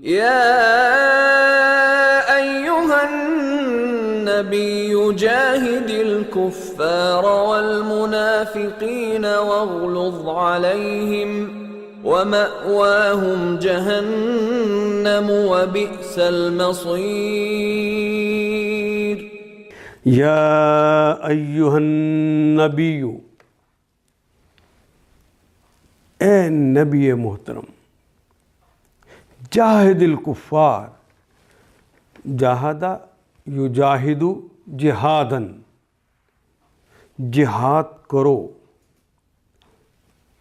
يا أيها النبي جاهد الكفار والمنافقين واغلظ عليهم ومأواهم جهنم وبئس المصير. یا ایہا النبی، اے نبی محترم، جاہد الکفار، جاہدہ یجاہد جہادن، جہاد کرو،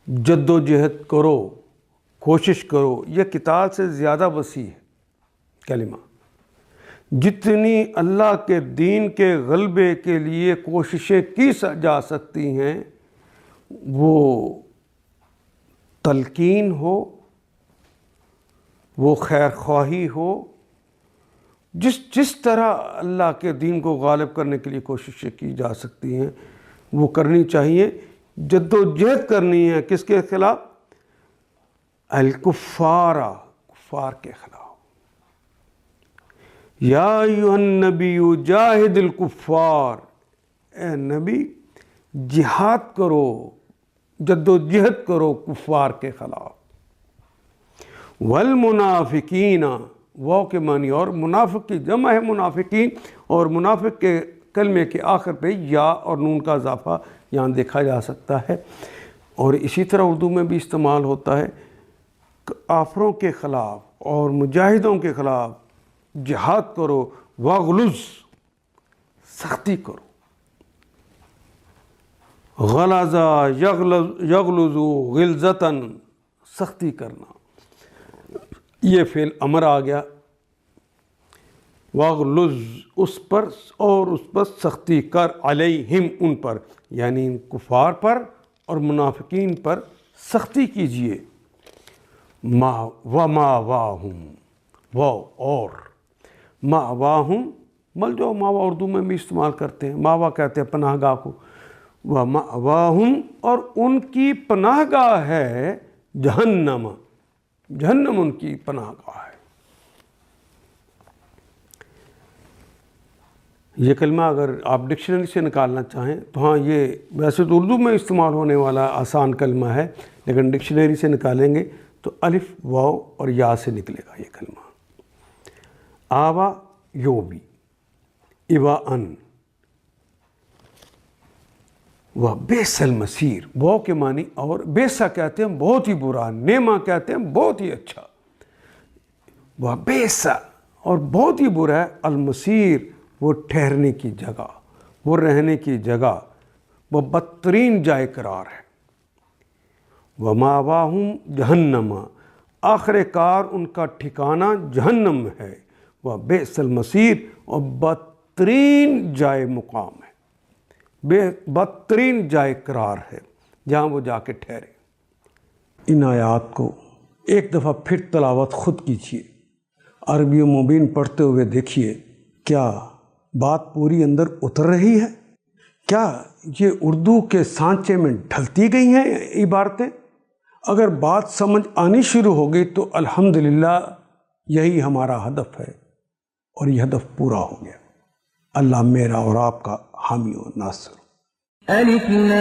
جد و جہد کرو، کوشش کرو. یہ قتال سے زیادہ وسیع ہے کلمہ. جتنی اللہ کے دین کے غلبے کے لیے کوششیں کی جا سکتی ہیں، وہ تلقین ہو، وہ خیر خواہی ہو، جس طرح اللہ کے دین کو غالب کرنے کے لیے کوششیں کی جا سکتی ہیں وہ کرنی چاہیے. جد و جہد کرنی ہے کس کے خلاف؟ الکفار، کفار کے خلاف. یا ایھا النبی جاہد الکفار، اے نبی جہاد کرو، جد و جہد کرو کفار کے خلاف. والمنافقین، واو کے معنی اور، منافق کی جمع ہے منافقین، اور منافق کے کلمے کے آخر پہ یا اور نون کا اضافہ یہاں دیکھا جا سکتا ہے. اور اسی طرح اردو میں بھی استعمال ہوتا ہے. کافروں کے خلاف اور مجاہدوں کے خلاف جہاد کرو، واغلظ، سختی کرو. غلظ یغلظ غلظتاً، سختی کرنا. یہ فعل امر آ گیا. واغلظ، اس پر، اور اس پر سختی کر، علیہم، ان پر، یعنی کفار پر اور منافقین پر سختی کیجئے. وماواہم، واو اور، ماواہم مل جو ماوا اردو میں بھی استعمال کرتے ہیں، ماوا کہتے ہیں پناہ گاہ کو. وماواہم، اور ان کی پناہ گاہ ہے جہنم، جہنم ان کی پناہ گاہ ہے. یہ کلمہ اگر آپ ڈکشنری سے نکالنا چاہیں تو ہاں، یہ ویسے تو اردو میں استعمال ہونے والا آسان کلمہ ہے، لیکن ڈکشنری سے نکالیں گے تو الف، واو اور یا سے نکلے گا یہ کلمہ. آوا یوبی، ایوا ان، وہ بیس المصیر، واو کے معنی اور، بیسا کہتے ہیں بہت ہی برا، نیما کہتے ہیں بہت ہی اچھا. وہ بیسا، اور بہت ہی برا ہے، المصیر، وہ ٹھہرنے کی جگہ، وہ رہنے کی جگہ، وہ بدترین جائے قرار ہے. وماواہم جہنم، آخر کار ان کا ٹھکانہ جہنم ہے. وہ بئس المصیر، اور بدترین جائے مقام ہے، بدترین جائے قرار ہے جہاں وہ جا کے ٹھہرے. ان آیات کو ایک دفعہ پھر تلاوت خود کیجیے، عربی مبین پڑھتے ہوئے دیکھیے کیا بات پوری اندر اتر رہی ہے؟ کیا یہ اردو کے سانچے میں ڈھلتی گئی ہیں عبارتیں؟ اگر بات سمجھ آنی شروع ہو گئی تو الحمدللہ یہی ہمارا ہدف ہے، اور یہ ہدف پورا ہو گیا. اللہ میرا اور آپ کا حامی و ناصر. الف لام